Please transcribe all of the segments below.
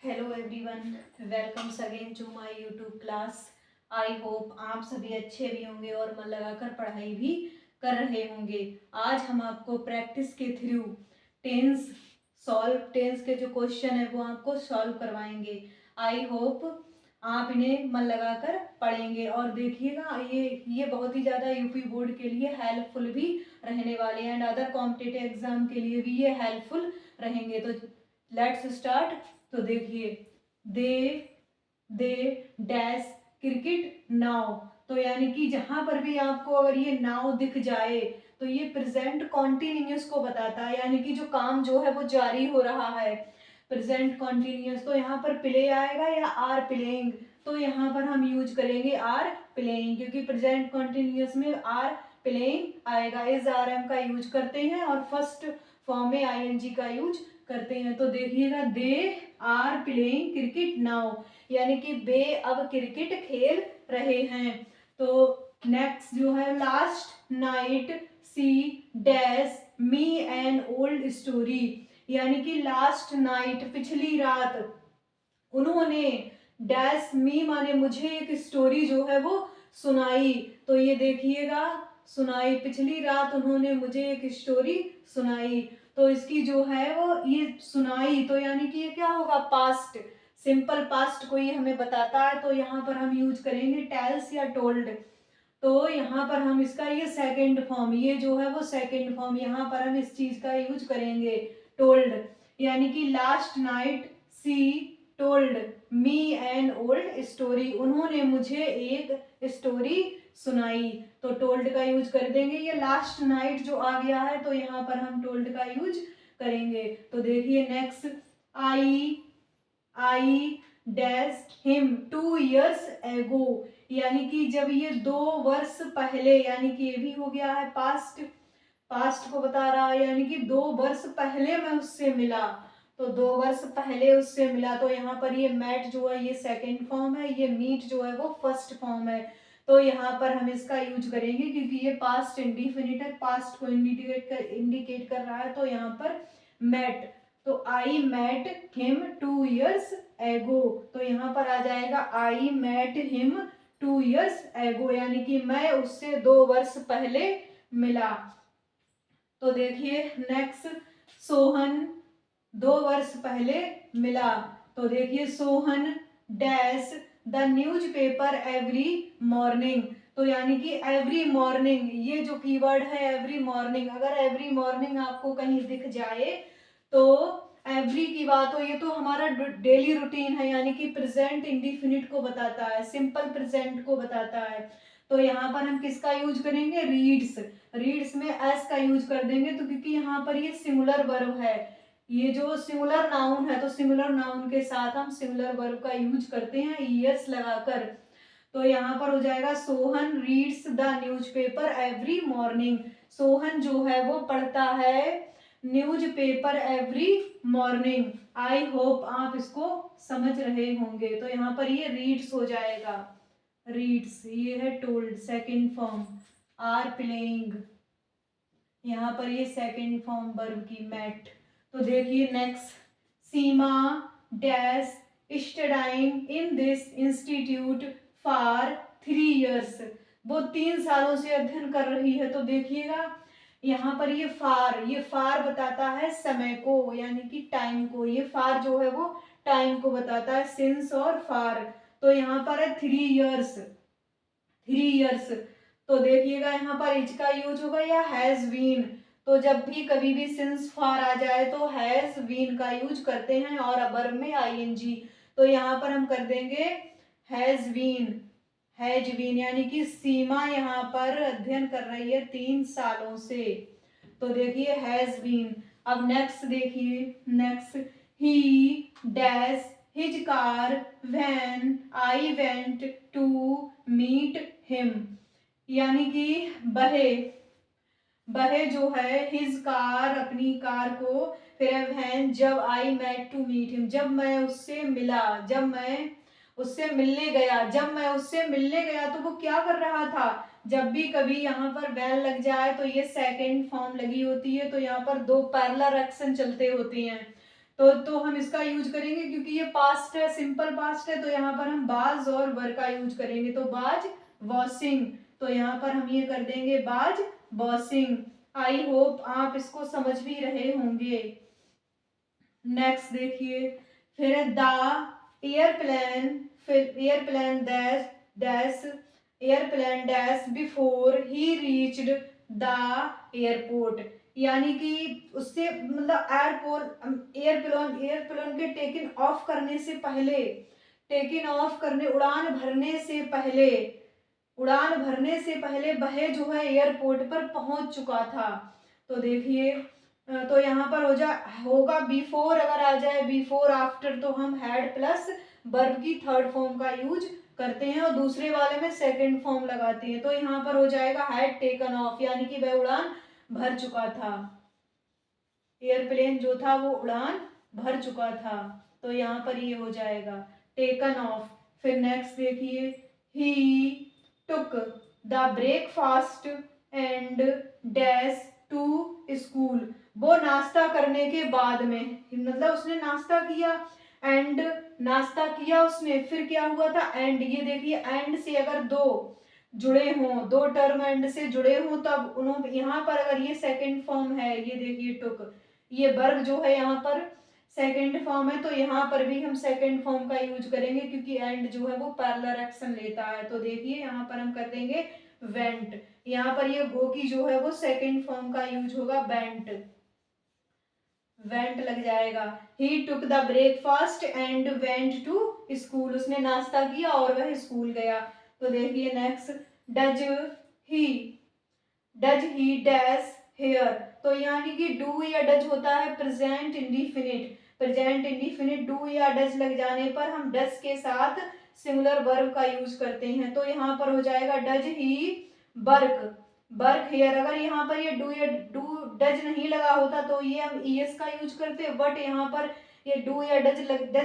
Hello everyone, welcomes again to my YouTube class. I hope आप सभी अच्छे भी होंगे और मन लगाकर पढ़ाई भी कर रहे होंगे। आज हम आपको प्रैक्टिस के थ्रू टेंस के जो क्वेश्चन है वो आपको सॉल्व करवाएंगे। आई होप आप इन्हें मन लगाकर पढ़ेंगे और देखिएगा, ये बहुत ही ज़्यादा यूपी बोर्ड के लिए हेल्पफुल भी रहने वाले हैं एंड अदर कॉम्पिटिटिव एग्जाम के लिए भी ये हेल्पफुल रहेंगे। तो लेट्स स्टार्ट। तो देखिए, दे दे डैश क्रिकेट नाउ। तो यानी कि जहां पर भी आपको अगर ये नाउ दिख जाए तो ये प्रेजेंट कॉन्टिन्यूस को बताता है, यानी कि जो काम जो है वो जारी हो रहा है। प्रेजेंट कॉन्टिन्यूस, तो यहाँ पर प्ले आएगा या आर प्लेइंग, तो यहाँ पर हम यूज करेंगे आर प्लेइंग, क्योंकि प्रेजेंट कॉन्टिन्यूस में आर प्लेइंग आएगा। इज आर एम का यूज करते हैं और फर्स्ट फॉर्म में आईएनजी का यूज करते हैं। तो देखिएगा, they are playing cricket now, यानी कि वे अब क्रिकेट खेल रहे हैं। तो नेक्स्ट जो है, last night she dash me an old story, यानी कि लास्ट नाइट पिछली रात उन्होंने डैश मी माने मुझे एक स्टोरी जो है वो सुनाई। तो ये देखिएगा, सुनाई, पिछली रात उन्होंने मुझे एक स्टोरी सुनाई। तो इसकी जो है वो ये सुनाई, तो यानी कि ये क्या होगा, पास्ट, सिंपल पास्ट को ये हमें बताता है। तो यहाँ पर हम यूज करेंगे टेल्स या टोल्ड। तो यहाँ पर हम इसका ये सेकंड फॉर्म, ये जो है वो सेकंड फॉर्म, यहाँ पर हम इस चीज का यूज करेंगे टोल्ड, यानी कि last night C told me an old story, उन्होंने मुझे एक स्टोरी सुनाई। तो टोल्ड का यूज कर देंगे। ये लास्ट नाइट जो आ गया है तो यहाँ पर हम टोल्ड का यूज करेंगे। तो देखिए next, I I dash him 2 years एगो, यानी कि जब ये 2 वर्ष पहले, यानी कि ये भी हो गया है पास्ट, पास्ट को बता रहा है, यानी कि 2 वर्ष पहले मैं उससे मिला। तो 2 वर्ष पहले उससे मिला, तो यहाँ पर ये मैट जो है ये सेकंड फॉर्म है, ये मीट जो है वो फर्स्ट फॉर्म है। तो यहाँ पर हम इसका यूज करेंगे क्योंकि ये पास्ट इंडिफिनिट है, पास्ट को इंडिकेट कर रहा है। तो यहाँ पर मैट, तो आई मैट हिम 2 years एगो, तो यहाँ पर आ जाएगा आई मैट हिम 2 years एगो, यानी कि मैं उससे 2 वर्ष पहले मिला। तो देखिए नेक्स्ट, सोहन 2 वर्ष पहले मिला। तो देखिए, Sohan dash the news paper every morning, तो यानी कि एवरी मॉर्निंग, ये जो कीवर्ड है एवरी मॉर्निंग, अगर एवरी मॉर्निंग आपको कहीं दिख जाए तो एवरी की बात हो, ये तो हमारा डेली रूटीन है, यानी कि प्रेजेंट इंडिफिनिट को बताता है, सिंपल प्रेजेंट को बताता है। तो यहाँ पर हम किसका यूज करेंगे, रीड्स, रीड्स में एस का यूज कर देंगे। तो क्योंकि यहाँ पर ये सिंगुलर वर्ब है, ये जो सिंगुलर नाउन है, तो सिंगुलर नाउन के साथ हम सिंगुलर वर्ब का यूज करते हैं ईएस लगाकर। तो यहाँ पर हो जाएगा, Sohan reads the newspaper every morning, Sohan जो है वो पढ़ता है न्यूज़पेपर एवरी मॉर्निंग। आई होप आप इसको समझ रहे होंगे। तो यहाँ पर ये रीड्स हो जाएगा, रीड्स, ये है told second form, are playing, यहाँ पर ये सेकंड फॉर्म वर्ब की मैट। तो देखिए next, Seema dash studying in this institute for 3 years, वो 3 सालों से अध्ययन कर रही है। तो देखिएगा यहाँ पर ये फार बताता है समय को, यानी कि टाइम को, ये फार जो है वो टाइम को बताता है, सिंस और फार। तो यहाँ पर है 3 years, 3 years। तो देखिएगा यहाँ पर इज का यूज होगा या हैज बीन, तो जब भी कभी भी सिंस फार आ जाए तो हैज बीन का यूज करते हैं और वर्ब में आईएनजी। तो यहाँ पर हम कर देंगे हैज बीन, हैज बीन, यानी कि सीमा यहाँ पर अध्ययन कर रही है 3 सालों से। तो देखिए हैज बीन। अब नेक्स्ट देखिए, next, he dash his car when I went to meet him, यानी कि बहे, बहे जो है हिज कार, अपनी कार को, फिर व्हेन जब, I met to meet him, जब मैं उससे मिला, जब मैं उससे मिलने गया, जब मैं उससे मिलने गया तो वो क्या कर रहा था। जब भी कभी यहाँ पर वैन लग जाए तो ये सेकंड फॉर्म लगी होती है, तो यहाँ पर 2 पैरेलल एक्शन चलते होते हैं। तो हम इसका यूज करेंगे क्योंकि ये पास्ट है, सिंपल पास्ट है, तो यहाँ पर हम बाज और वर का यूज करेंगे। तो बाज वॉशिंग, तो यहाँ पर हम ये कर देंगे बाज वॉशिंग। आई होप आप इसको समझ भी रहे होंगे। नेक्स्ट देखिए, फिर द एयरप्लेन, फिर airplane dash dash airplane dash before he reached the airport, यानी कि उससे मतलब एयरप्लेन एयरप्लेन के टेकिंग ऑफ करने से पहले, टेकिंग ऑफ करने उड़ान भरने से पहले, उड़ान भरने से पहले वह जो है एयरपोर्ट पर पहुंच चुका था। तो देखिए, तो यहाँ पर होगा बिफोर, अगर आ जाए बिफोर आफ्टर तो हम हैड प्लस वर्ब की थर्ड फॉर्म का यूज करते हैं और दूसरे वाले में सेकंड फॉर्म लगाते हैं। तो यहाँ पर हो जाएगा हैड टेकन ऑफ, यानी कि वह उड़ान भर चुका था, एयरप्लेन जो था वो उड़ान भर चुका था। तो यहाँ पर ये हो जाएगा टेकन ऑफ। फिर नेक्स्ट देखिए, he took the breakfast and dash to school, वो नाश्ता करने के बाद में, मतलब उसने नाश्ता किया एंड नाश्ता किया उसने, फिर क्या हुआ था एंड, ये देखिए एंड से अगर दो जुड़े हों, दो टर्म एंड से जुड़े हों तब उन्होंने, यहाँ पर अगर ये सेकंड फॉर्म है, ये देखिए टुक, ये वर्ब जो है यहाँ पर सेकंड फॉर्म है, तो यहाँ पर भी हम सेकंड फॉर्म का यूज करेंगे क्योंकि एंड जो है वो पैरेलल एक्शन लेता है। तो देखिए यहाँ पर हम कर देंगे वेंट, यहाँ पर ये गो की जो है वो सेकंड फॉर्म का यूज होगा वेंट, वेंट लग जाएगा। He took the breakfast and went to school, उसने नाश्ता किया और वह स्कूल गया। तो देखिए next, does he, does he dash hair, तो यानी कि डू या डज होता है present indefinite, present indefinite do या डज लग जाने पर हम डज के साथ सिंगुलर वर्ब का यूज करते हैं। तो यहाँ पर हो जाएगा does he work, work here. अगर यहाँ पर ये डू या डू डज नहीं लगा होता तो ये हम ईएस का यूज करते, बट यहाँ पर ये डू या डज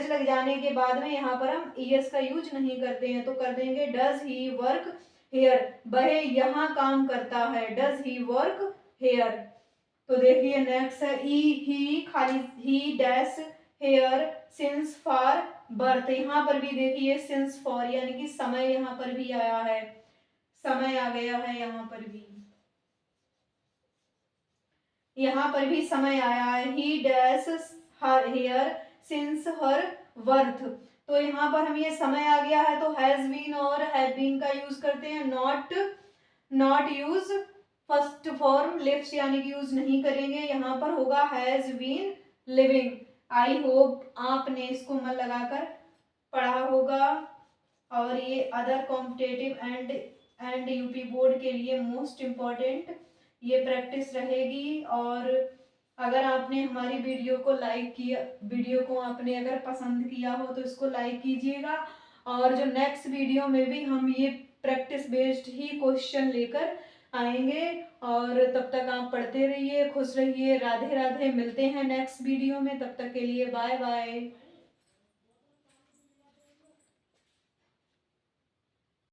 लग जाने के बाद में यहाँ पर हम ईएस का यूज नहीं करते हैं। तो कर देंगे डज ही वर्क हेयर, वह यहाँ काम करता है, डज ही वर्क हेयर। तो देखिए नेक्स्ट है ई ही खाली ही dash here since for birth, यहाँ पर भी देखिए सिंस फॉर यानी कि समय यहाँ पर भी आया है, समय आ गया है यहाँ पर भी, यहाँ पर भी समय आया है। ही dash her here since her birth, तो यहाँ पर हम ये समय आ गया है तो हैज बीन और हैव बीन का यूज करते हैं, not not use first form lives, यानी कि यूज नहीं करेंगे, यहाँ पर होगा has been living. I hope आपने इसको मन लगाकर पढ़ा होगा और ये other competitive and UP board के लिए मोस्ट इम्पॉर्टेंट ये प्रैक्टिस रहेगी। और अगर आपने हमारी वीडियो को लाइक किया, वीडियो को आपने अगर पसंद किया हो तो इसको लाइक कीजिएगा, और जो नेक्स्ट वीडियो में भी हम ये प्रैक्टिस बेस्ड ही क्वेश्चन लेकर आएंगे। और तब तक आप पढ़ते रहिए, खुश रहिए, राधे राधे, मिलते हैं नेक्स्ट वीडियो में, तब तक के लिए बाय बाय।